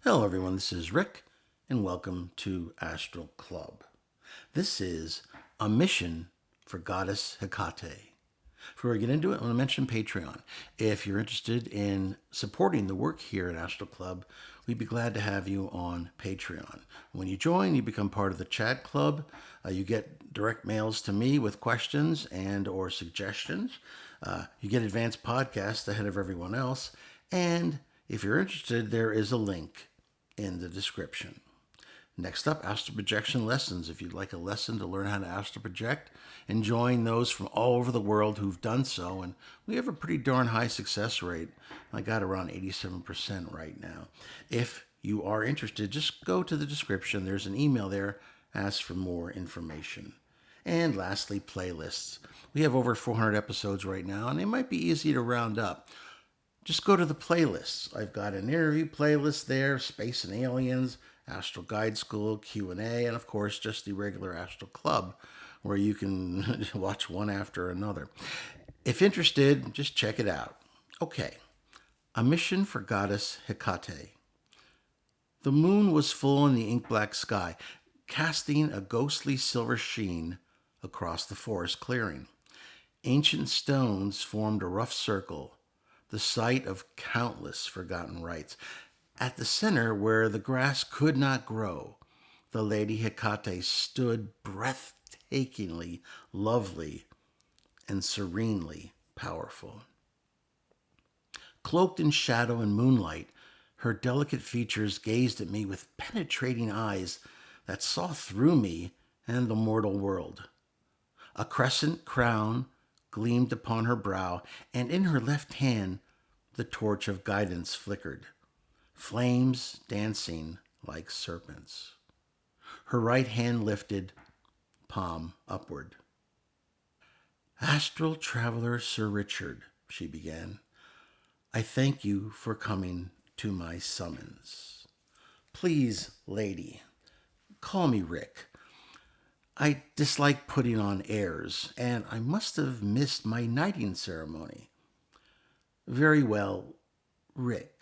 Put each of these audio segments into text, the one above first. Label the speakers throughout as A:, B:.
A: Hello, everyone. This is Rick, and welcome to Astral Club. This is a mission for Goddess Hecate. Before we get into it, I want to mention Patreon. If you're interested in supporting the work here at Astral Club, we'd be glad to have you on Patreon. When you join, you become part of the chat club. You get direct mails to me with questions and or suggestions. You get advanced podcasts ahead of everyone else. And if you're interested, there is a link in the description. Next up, astral projection lessons. If you'd like a lesson to learn how to astral project, and join those from all over the world who've done so. And we have a pretty darn high success rate. I got around 87% right now. If you are interested, just go to the description. There's an email there. Ask for more information. And lastly, playlists. We have over 400 episodes right now, and they might be easy to round up. Just go to the playlists. I've got an interview playlist there, Space and Aliens, Astral Guide School, Q&A, and of course, just the regular Astral Club, where you can watch one after another. If interested, just check it out. Okay, a mission for Goddess Hecate. The moon was full in the ink-black sky, casting a ghostly silver sheen across the forest clearing. Ancient stones formed a rough circle, the site of countless forgotten rites. At the center, where the grass could not grow, the Lady Hikate stood breathtakingly lovely and serenely powerful. Cloaked in shadow and moonlight, her delicate features gazed at me with penetrating eyes that saw through me and the mortal world. A crescent crown gleamed upon her brow, and in her left hand the torch of guidance flickered, flames dancing like serpents. Her right hand lifted, palm upward. Astral traveler Sir Richard, she began, I thank you for coming to my summons. Please, lady, call me Rick. I dislike putting on airs, and I must have missed my knighting ceremony. Very well, Rick,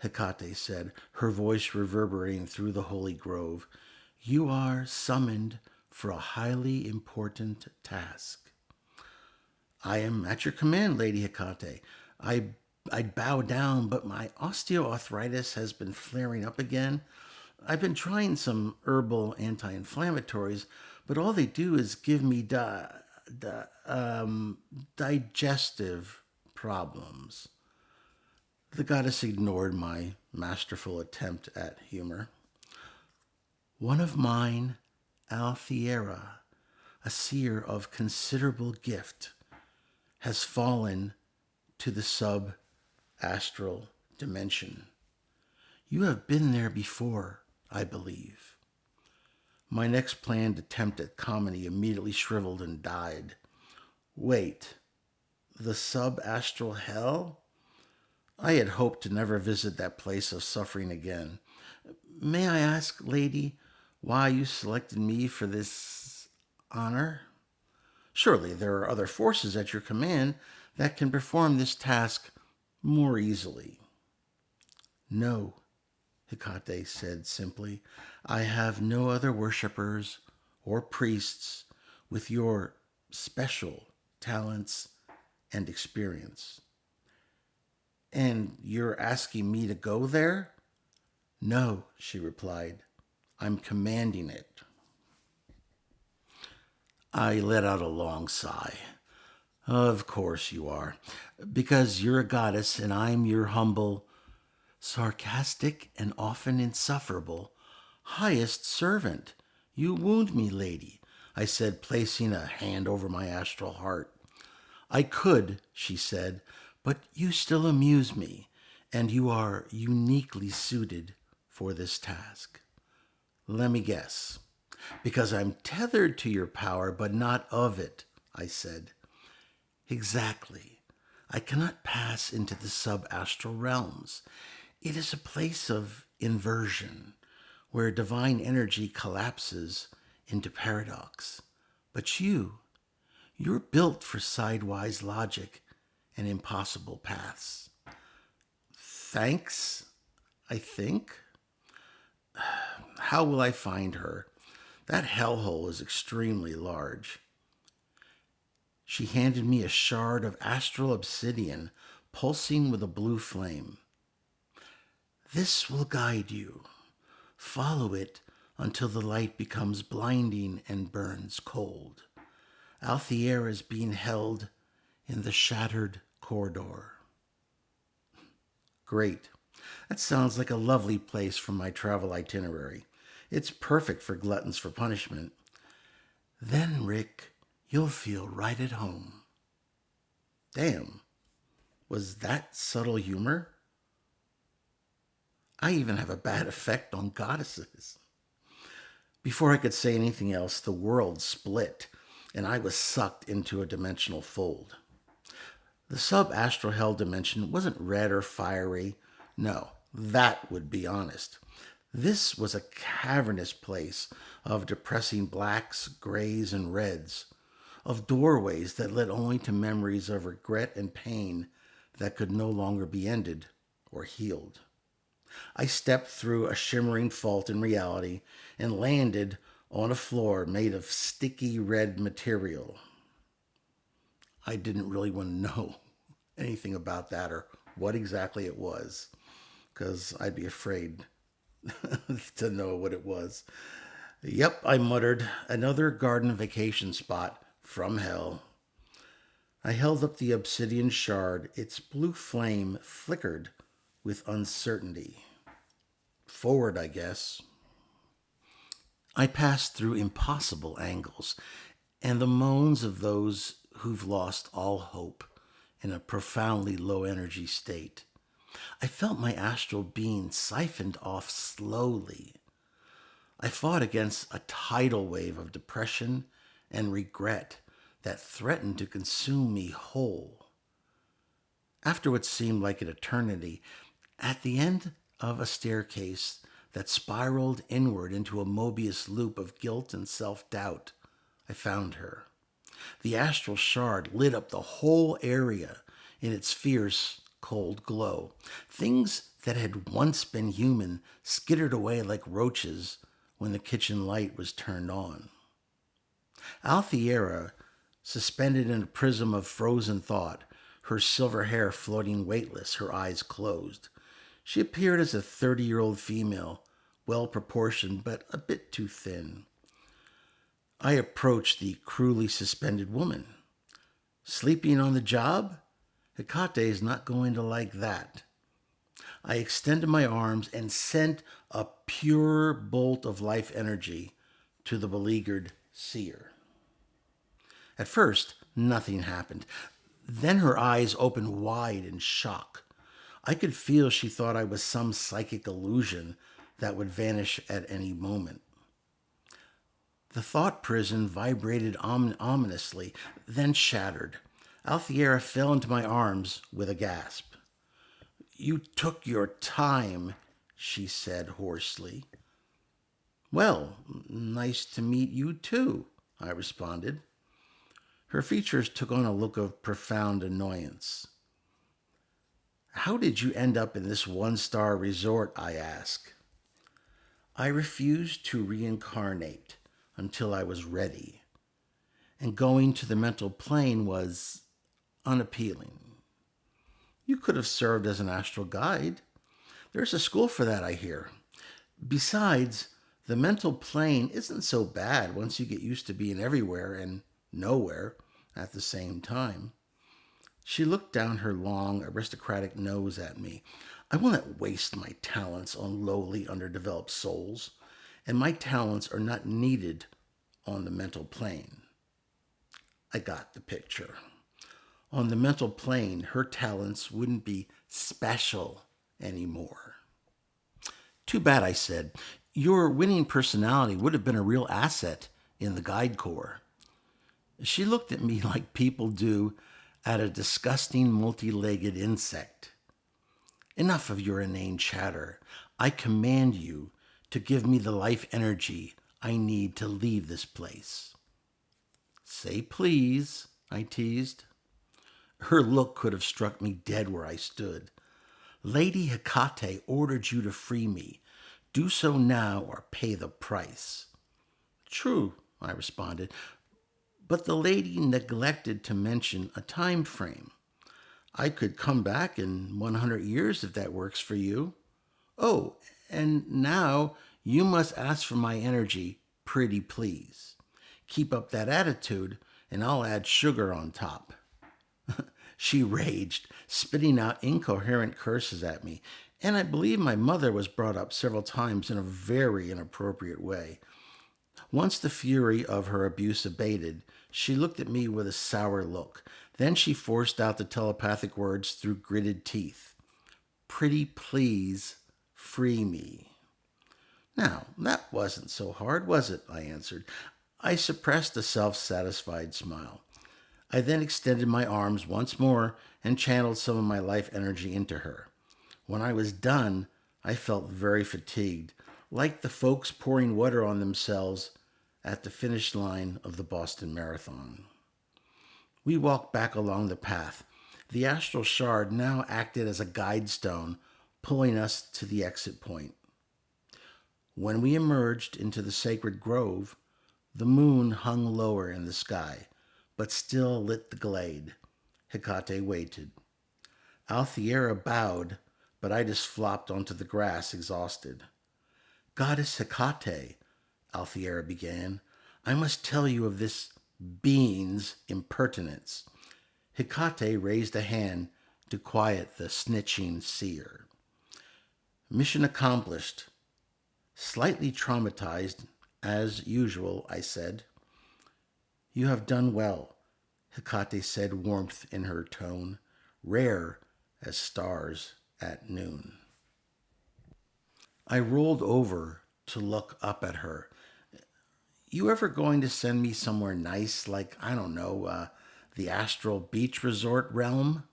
A: Hikate said, her voice reverberating through the holy grove. You are summoned for a highly important task. I am at your command, Lady Hikate. I'd bow down, but my osteoarthritis has been flaring up again. I've been trying some herbal anti-inflammatories, but all they do is give me digestive problems. The goddess ignored my masterful attempt at humor. One of mine, Althera, a seer of considerable gift, has fallen to the sub-astral dimension. You have been there before, I believe. My next planned attempt at comedy immediately shriveled and died. Wait, the sub-astral hell? I had hoped to never visit that place of suffering again. May I ask, lady, why you selected me for this honor? Surely there are other forces at your command that can perform this task more easily. No, Hikate said simply. I have no other worshippers or priests with your special talents and experience. And you're asking me to go there? No, she replied. I'm commanding it. I let out a long sigh. Of course you are, because you're a goddess and I'm your humble, sarcastic and often insufferable, highest servant. You wound me, lady, I said, placing a hand over my astral heart. I could, she said, but you still amuse me, and you are uniquely suited for this task. Let me guess. Because I'm tethered to your power, but not of it, I said. Exactly. I cannot pass into the sub-astral realms. It is a place of inversion, where divine energy collapses into paradox. But you're built for sidewise logic and impossible paths. Thanks, I think. How will I find her? That hellhole is extremely large. She handed me a shard of astral obsidian, pulsing with a blue flame. This will guide you. Follow it until the light becomes blinding and burns cold. Althea is being held in the shattered corridor. Great. That sounds like a lovely place for my travel itinerary. It's perfect for gluttons for punishment. Then, Rick, you'll feel right at home. Damn. Was that subtle humor? I even have a bad effect on goddesses. Before I could say anything else, the world split, and I was sucked into a dimensional fold. The sub-astral hell dimension wasn't red or fiery. No, that would be honest. This was a cavernous place of depressing blacks, grays, and reds, of doorways that led only to memories of regret and pain that could no longer be ended or healed. I stepped through a shimmering fault in reality and landed on a floor made of sticky red material. I didn't really want to know anything about that or what exactly it was, because I'd be afraid to know what it was. Yep, I muttered, another garden vacation spot from hell. I held up the obsidian shard. Its blue flame flickered with uncertainty. Forward, I guess. I passed through impossible angles and the moans of those who've lost all hope in a profoundly low energy state. I felt my astral being siphoned off slowly. I fought against a tidal wave of depression and regret that threatened to consume me whole. After what seemed like an eternity, at the end of a staircase that spiraled inward into a Mobius loop of guilt and self-doubt, I found her. The astral shard lit up the whole area in its fierce, cold glow. Things that had once been human skittered away like roaches when the kitchen light was turned on. Althea, suspended in a prism of frozen thought, her silver hair floating weightless, her eyes closed. She appeared as a 30-year-old female, well-proportioned but a bit too thin. I approached the cruelly suspended woman. Sleeping on the job? Hikate is not going to like that. I extended my arms and sent a pure bolt of life energy to the beleaguered seer. At first, nothing happened. Then her eyes opened wide in shock. I could feel she thought I was some psychic illusion that would vanish at any moment. The thought prison vibrated ominously, then shattered. Althea fell into my arms with a gasp. "You took your time," she said hoarsely. "Well, nice to meet you too," I responded. Her features took on a look of profound annoyance. "How did you end up in this one-star resort?" I asked. I refused to reincarnate until I was ready, and going to the mental plane was unappealing. You could have served as an astral guide. There's a school for that, I hear. Besides, the mental plane isn't so bad once you get used to being everywhere and nowhere at the same time. She looked down her long, aristocratic nose at me. I will not waste my talents on lowly, underdeveloped souls, and my talents are not needed on the mental plane. I got the picture. On the mental plane, her talents wouldn't be special anymore. "Too bad," I said. "Your winning personality would have been a real asset in the guide corps." She looked at me like people do at a disgusting multi-legged insect. "Enough of your inane chatter. I command you to give me the life energy I need to leave this place." "Say please," I teased. Her look could have struck me dead where I stood. Lady Hikate ordered you to free me. Do so now or pay the price. True, I responded, but the lady neglected to mention a time frame. I could come back in 100 years if that works for you. Oh, and now you must ask for my energy, pretty please. Keep up that attitude, and I'll add sugar on top. She raged, spitting out incoherent curses at me, and I believe my mother was brought up several times in a very inappropriate way. Once the fury of her abuse abated, she looked at me with a sour look. Then she forced out the telepathic words through gritted teeth. Pretty please, free me. Now, that wasn't so hard, was it? I answered. I suppressed a self-satisfied smile. I then extended my arms once more and channeled some of my life energy into her. When I was done, I felt very fatigued, like the folks pouring water on themselves at the finish line of the Boston Marathon. We walked back along the path. The astral shard now acted as a guide stone, pulling us to the exit point. When we emerged into the sacred grove, the moon hung lower in the sky, but still lit the glade. Hikate waited. Althea bowed, but I just flopped onto the grass, exhausted. Goddess Hecate, Althea began, I must tell you of this being's impertinence. Hikate raised a hand to quiet the snitching seer. Mission accomplished. Slightly traumatized, as usual, I said. You have done well, Hikate said, warmth in her tone, rare as stars at noon. I rolled over to look up at her. You ever going to send me somewhere nice, like, I don't know, the Astral Beach Resort realm?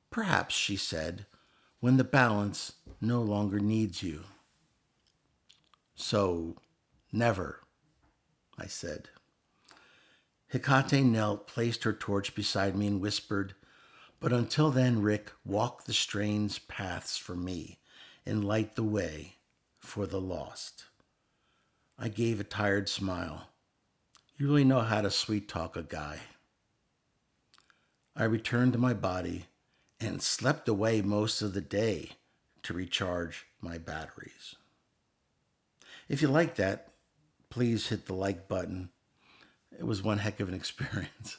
A: Perhaps, she said, when the balance no longer needs you. So, never, I said. Hikate knelt, placed her torch beside me, and whispered, But until then, Rick, walk the strange paths for me and light the way for the lost. I gave a tired smile. You really know how to sweet-talk a guy. I returned to my body and slept away most of the day to recharge my batteries. If you like that, please hit the like button. It was one heck of an experience.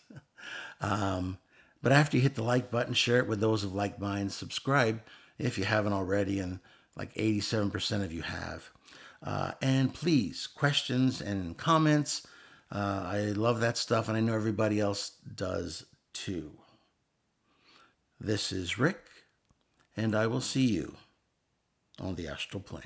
A: But after you hit the like button, share it with those of like minds. Subscribe if you haven't already, and like 87% of you have. And please, questions and comments. I love that stuff, and I know everybody else does too. This is Rick, and I will see you on the astral plane.